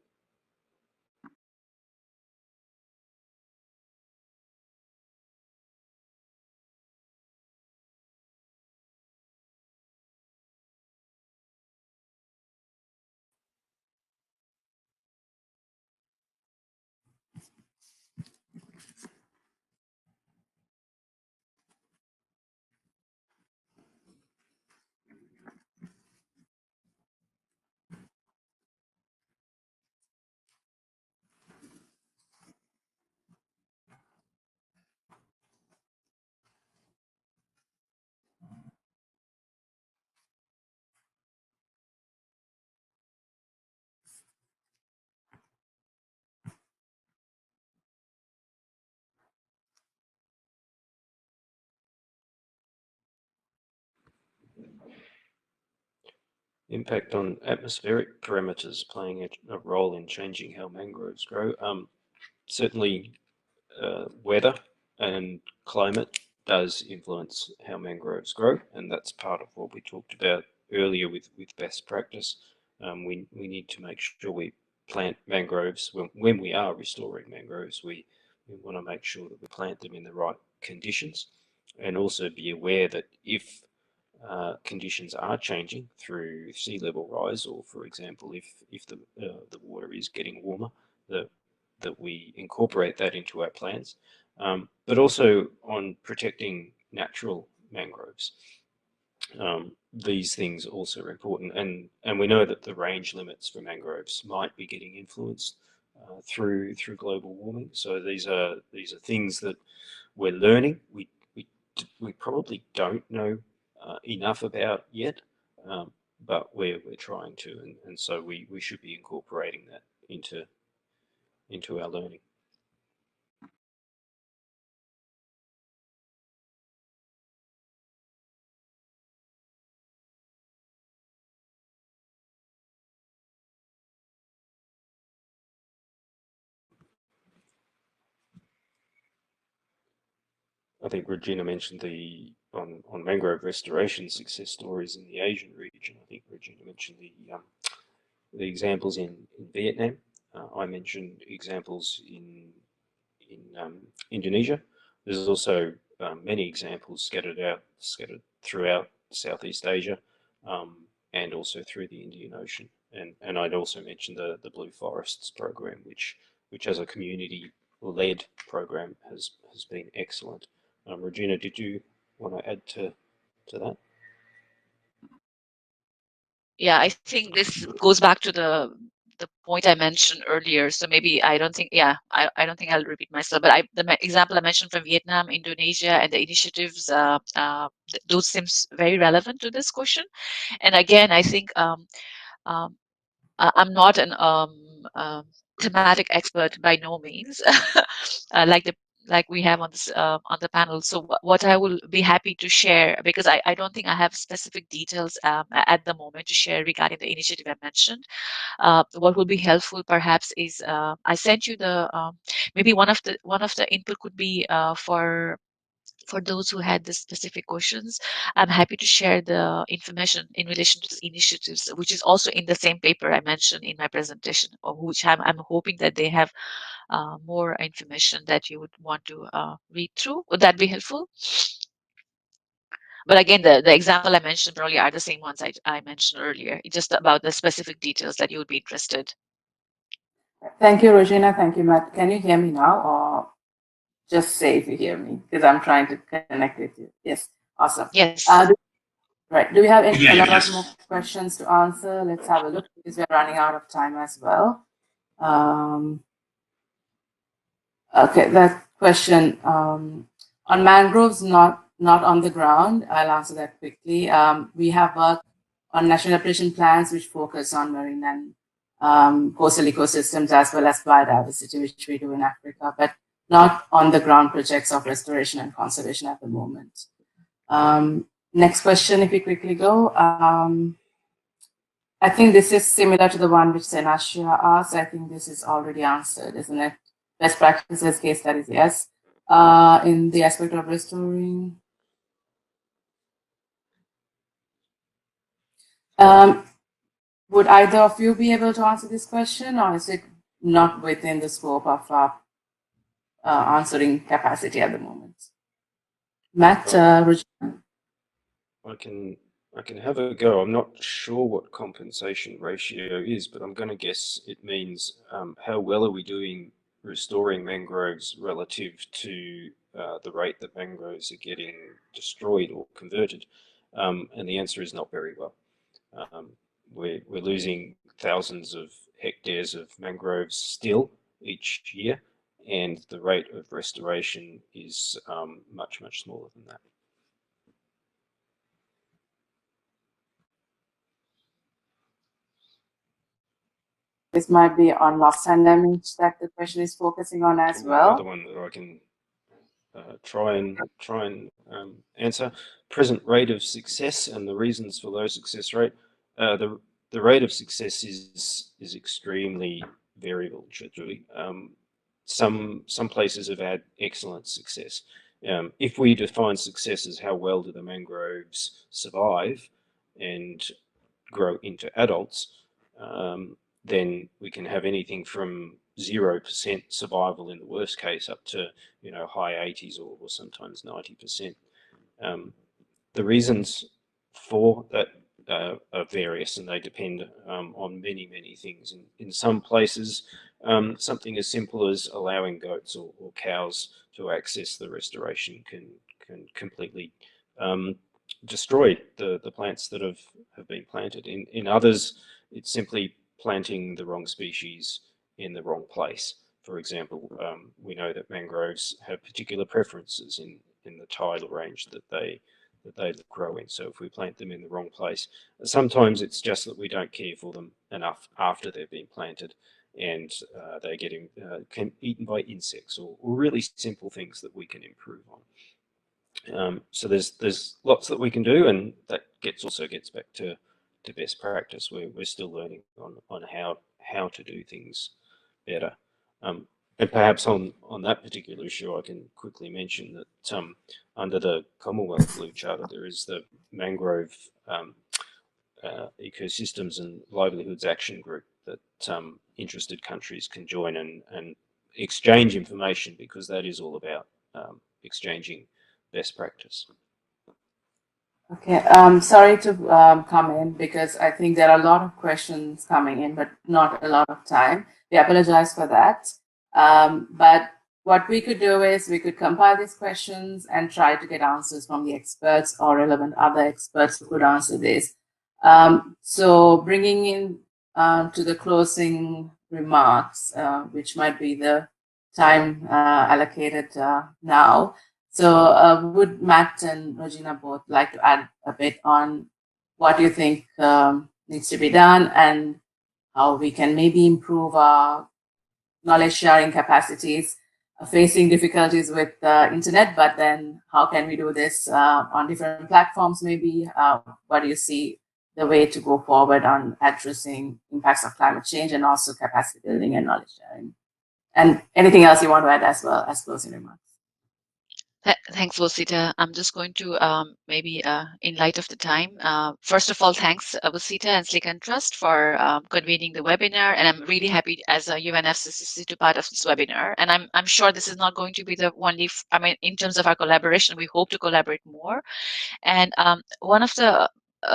[SPEAKER 3] Impact on atmospheric parameters playing a role in changing how mangroves grow. Certainly, weather and climate does influence how mangroves grow, and that's part of what we talked about earlier with best practice. We need to make sure we plant mangroves when we are restoring mangroves. We want to make sure that we plant them in the right conditions, and also be aware that if conditions are changing through sea level rise, or for example, if the water is getting warmer, that we incorporate that into our plans, but also on protecting natural mangroves. These things also are important, and we know that the range limits for mangroves might be getting influenced through global warming. So these are things that we're learning. We probably don't know enough about yet, but we're trying to, and so we should be incorporating that into our learning. I think Rojina mentioned on mangrove restoration success stories in the Asian region. I think Rojina mentioned the examples in Vietnam. I mentioned examples in Indonesia. There's also many examples scattered throughout Southeast Asia, and also through the Indian Ocean. And I'd also mention the Blue Forests program, which as a community-led program has been excellent. Regina, did you want to add to that?
[SPEAKER 2] Yeah, I think this goes back to the point I mentioned earlier. So maybe I don't think, I don't think I'll repeat myself. But the example I mentioned from Vietnam, Indonesia, and the initiatives, those seems very relevant to this question. And again, I think I'm not an thematic expert by no means, like we have on this on the panel. So what I will be happy to share, because I don't think I have specific details at the moment to share regarding the initiative I mentioned. What will be helpful perhaps is I sent you the maybe one of the input could be for those who had the specific questions. I'm happy to share the information in relation to the initiatives, which is also in the same paper I mentioned in my presentation, or which I'm hoping that they have more information that you would want to read through. Would that be helpful? But again, the example I mentioned probably are the same ones I mentioned earlier. It's just about the specific details that you would be interested.
[SPEAKER 1] Thank you, Rojina. Thank you, Matt. Can you hear me now, or just say if you hear me, because I'm trying to connect with you. Yes, awesome.
[SPEAKER 2] Yes.
[SPEAKER 1] Right. Do we have a lot of more questions to answer? Let's have a look, because we're running out of time as well. Okay, that question on mangroves, not on the ground. I'll answer that quickly. We have worked on national adaptation plans which focus on marine and coastal ecosystems as well as biodiversity, which we do in Africa, but not on the ground projects of restoration and conservation at the moment. Next question, if we quickly go. I think this is similar to the one which Senashia asked. I think this is already answered, isn't it? Best practices, case studies, yes. In the aspect of restoring. Would either of you be able to answer this question, or is it not within the scope of our answering capacity at the moment? Matt, Rojina?
[SPEAKER 3] I can have a go. I'm not sure what compensation ratio is, but I'm going to guess it means how well are we doing restoring mangroves relative to the rate that mangroves are getting destroyed or converted. And the answer is not very well. We're losing thousands of hectares of mangroves still each year, and the rate of restoration is much, much smaller than that.
[SPEAKER 1] This might be on loss and damage that the question is focusing on as well.
[SPEAKER 3] Another one that I can try and answer. Present rate of success and the reasons for low success rate. The rate of success is extremely variable, truthfully. Some places have had excellent success. If we define success as how well do the mangroves survive and grow into adults, then we can have anything from 0% survival in the worst case up to high 80s or sometimes 90%. The reasons for that are various, and they depend on many things. In some places, something as simple as allowing goats or cows to access the restoration can completely destroy the plants that have been planted. In others, it's simply planting the wrong species in the wrong place. For example, we know that mangroves have particular preferences in the tidal range that they grow in. So if we plant them in the wrong place, sometimes it's just that we don't care for them enough after they've been planted, and they're getting eaten by insects or really simple things that we can improve on. So there's lots that we can do, and that also gets back to best practice. We're still learning on how to do things better. And perhaps on that particular issue, I can quickly mention that under the Commonwealth Blue Charter, there is the Mangrove Ecosystems and Livelihoods Action Group that interested countries can join and exchange information, because that is all about exchanging best practice.
[SPEAKER 1] Okay, sorry to come in, because I think there are a lot of questions coming in, but not a lot of time. We apologize for that. But what we could do is we could compile these questions and try to get answers from the experts or relevant other experts who could answer this. So bringing in to the closing remarks, which might be the time allocated now. So would Matt and Rojina both like to add a bit on what you think needs to be done and how we can maybe improve our knowledge sharing capacities, facing difficulties with the internet, but then how can we do this on different platforms maybe? What do you see the way to go forward on addressing impacts of climate change and also capacity building and knowledge sharing? And anything else you want to add as well as closing remarks?
[SPEAKER 2] Thanks, Vositha. I'm just going to maybe, in light of the time, first of all, thanks, Vositha and SLYCAN Trust for convening the webinar. And I'm really happy as a UNFCCC to be part of this webinar. And I'm sure this is not going to be the only, in terms of our collaboration, we hope to collaborate more. And one of the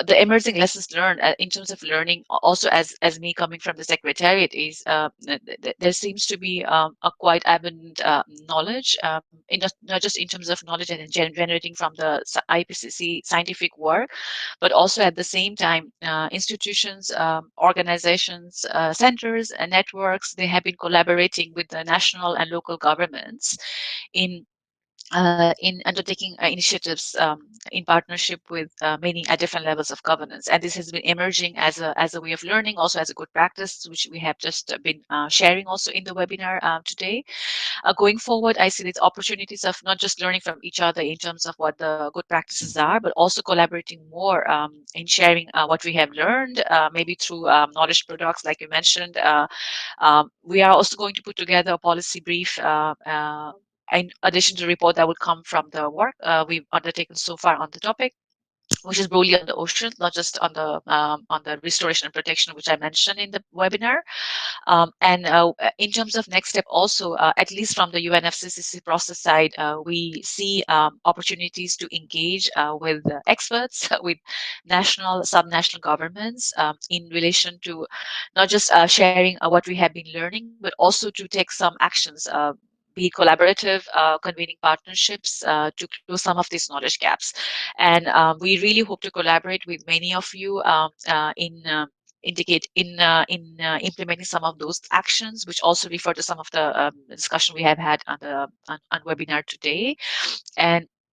[SPEAKER 2] the emerging lessons learned in terms of learning, also as me coming from the secretariat, is there seems to be a quite abundant knowledge, not just in terms of knowledge and generating from the IPCC scientific work, but also at the same time, institutions, organizations, centers, and networks, they have been collaborating with the national and local governments in undertaking initiatives in partnership with many at different levels of governance. And this has been emerging as a way of learning, also as a good practice, which we have just been sharing also in the webinar today. Going forward, I see these opportunities of not just learning from each other in terms of what the good practices are, but also collaborating more in sharing what we have learned, maybe through knowledge products, like you mentioned. We are also going to put together a policy brief in addition to the report that would come from the work we've undertaken so far on the topic, which is broadly on the ocean, not just on the restoration and protection, which I mentioned in the webinar. And in terms of next step, also, at least from the UNFCCC process side, we see opportunities to engage with experts, with national, subnational governments in relation to not just sharing what we have been learning, but also to take some actions, be collaborative, convening partnerships to close some of these knowledge gaps. And we really hope to collaborate with many of you in implementing some of those actions, which also refer to some of the discussion we have had on the on webinar today.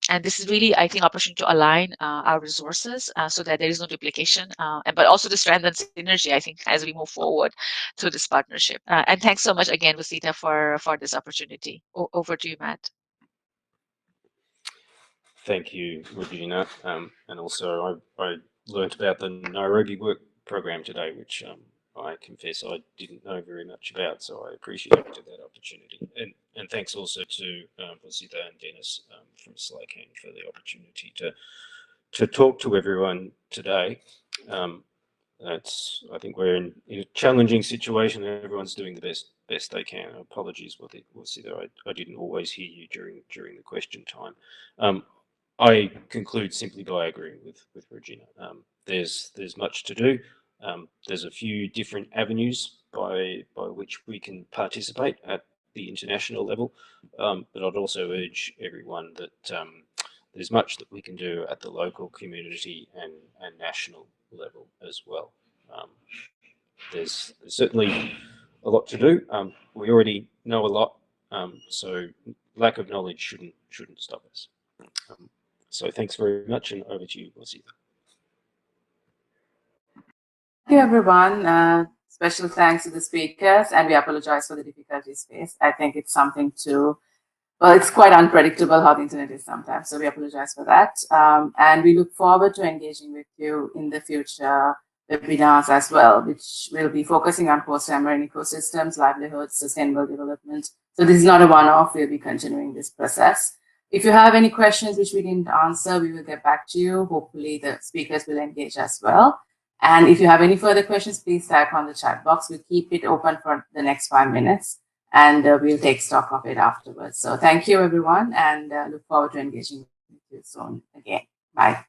[SPEAKER 2] And this is really, I think, opportunity to align our resources so that there is no duplication, but also to strengthen synergy, I think, as we move forward through this partnership. And thanks so much again, Vositha, for this opportunity. Over to you, Matt.
[SPEAKER 3] Thank you, Rojina. And also, I learnt about the Nairobi work program today, which I confess I didn't know very much about, so I appreciated that opportunity. And thanks also to Vositha and Dennis from SLYCAN for the opportunity to talk to everyone today. I think we're in a challenging situation. Everyone's doing the best they can. Apologies, Vositha, I didn't always hear you during the question time. I conclude simply by agreeing with Rojina. There's much to do. There's a few different avenues by which we can participate at the international level, but I'd also urge everyone that there's much that we can do at the local community and national level as well. There's certainly a lot to do. We already know a lot, so lack of knowledge shouldn't stop us. So thanks very much, and over to you, Vositha.
[SPEAKER 1] Thank you, everyone. Special thanks to the speakers, and we apologize for the difficulties faced. I think it's something well, it's quite unpredictable how the internet is sometimes, so we apologize for that. And we look forward to engaging with you in the future webinars as well, which will be focusing on coastal marine ecosystems, livelihoods, sustainable development. So this is not a one-off, we'll be continuing this process. If you have any questions which we didn't answer, we will get back to you. Hopefully the speakers will engage as well. And if you have any further questions, please type on the chat box. We'll keep it open for the next 5 minutes, and we'll take stock of it afterwards. So thank you, everyone, and look forward to engaging with you soon again. Bye.